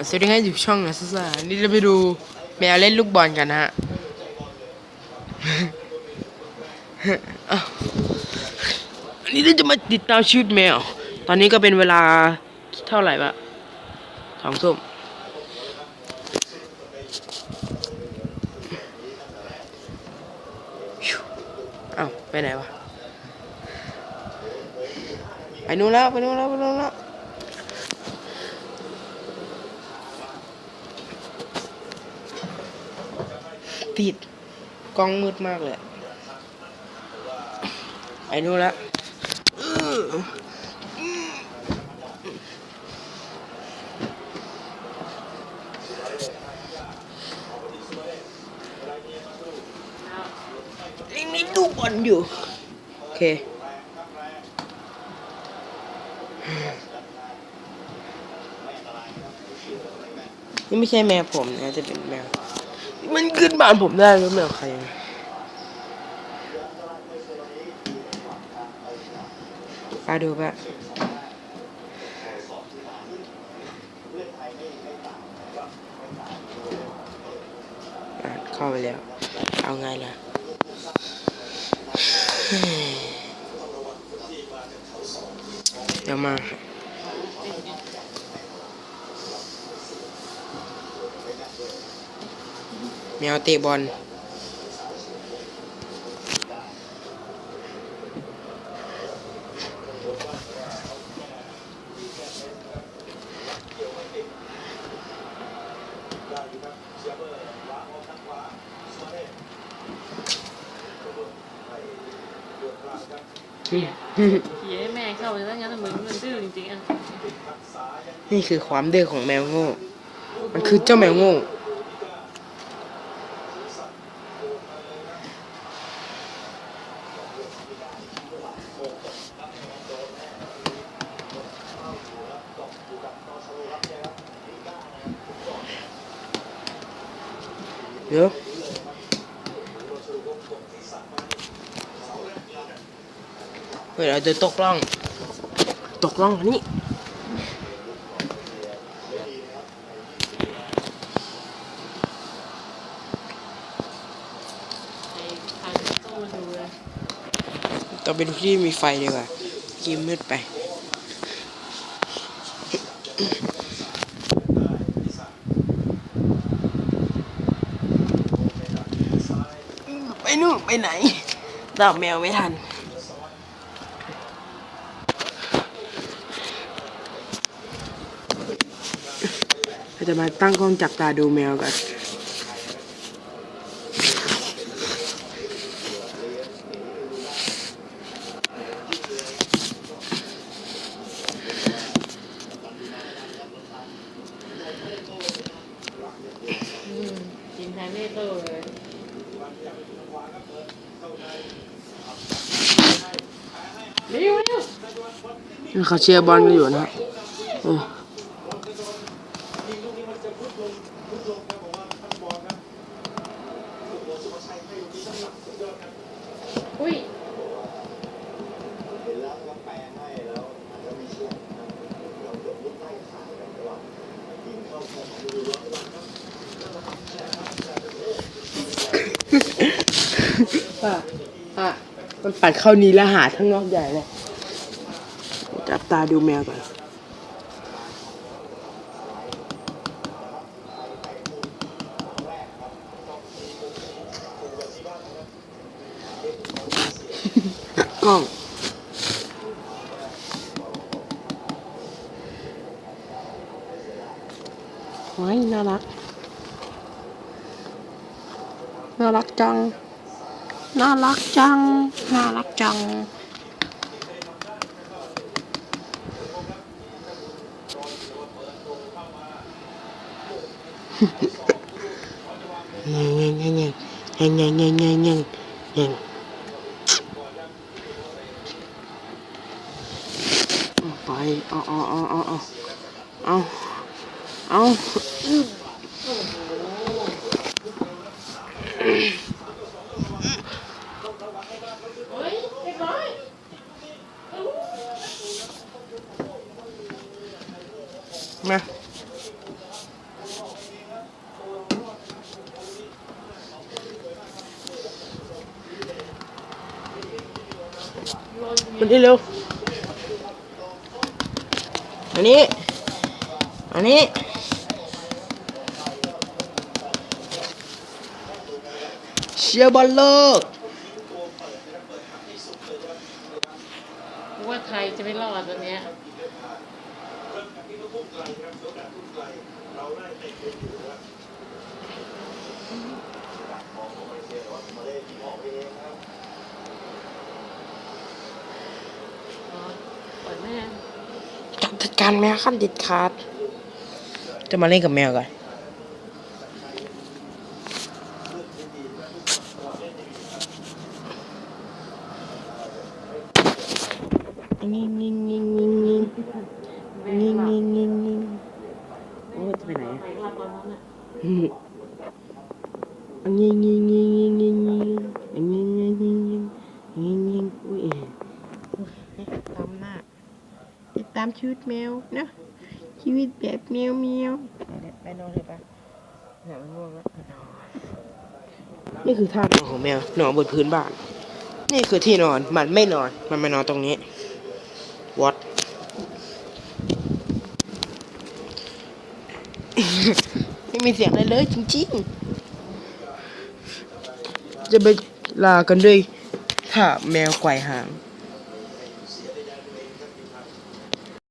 สวัสดีครับอยู่ช่องนะซ่านี่เราไปดูแมวเล่นลูกบอลกันนะฮะอันนี้เราจะมาติดตามชีวิตแมวตอนนี้ก็เป็นเวลาเท่าไหร่ปะ2 ทุ่มอ้าวไปไหนวะไปนู่นแล้วติดกล้องมืดมากเลยไปนู่นแล้วลิงนี่ตู้บอลอยู่โอเคนี่ไม่ใช่แมวผมนะจะเป็นแมวมันขึ้นบ้านผมได้หรือแมวใครป้าดูป่ะเข้าไปแล้วเอาไงล่ะเดี๋ยวมาแมวเตะบอลเหี้ยแม่เข้าไปแล้วงั้นมึงมันดื้อจริงๆอ่ะนี่คือความดื้อของแมวโง่มันคือเจ้าแมวโง่เดี๋ยวเราจะตกล่องอันนี้ต้องไปดูที่มีไฟดีกว่ากินมืดไปไปนู่นไปไหนตามแมวไม่ทันเราจะมาตั้งกล้องจับตาดูแมวกันกินแทนเล่โต้เลยเร็วเขาเชียร์บอลกันอยู่นะอุ้ยมันปัดเข้านี้แล้วหาทั้งนอกใหญ่เลยจับตาดูแมวก่อนกล้องโอ้ยน่ารักจังน่ารักจังไปเอามา มันได้เร็วอันนี้เชียร์บอลโลก ว่าไทยจะไม่รอดตัวเนี้ยเปิดแม่ จัดการแมวขั้นเด็ดขาดจะมาเล่นกับแมวกันงิงงิงงิงงิงงิงงิงงิงงิงงิงโอ้จะไปไหน ไปรอดตอนนั้นอ่ะ งิงงิงงิงงิงงิงงิงงิงงิงงิงงิงงิงงิงอุ้ยตามหน้าติดตามชีวิตแมวนะชีวิตแบบแมวแมวไปนอนเลยปะเนี่ยมันง่วงแล้วนี่คือท่านอนของแมวนอนบนพื้นบ้านนี่คือที่นอนมันไม่นอนมันมานอนตรงนี้วัด ไม่มีเสียงอะไรเลยจริงๆจะไปลากันด้วยท่าแมวไกวหาง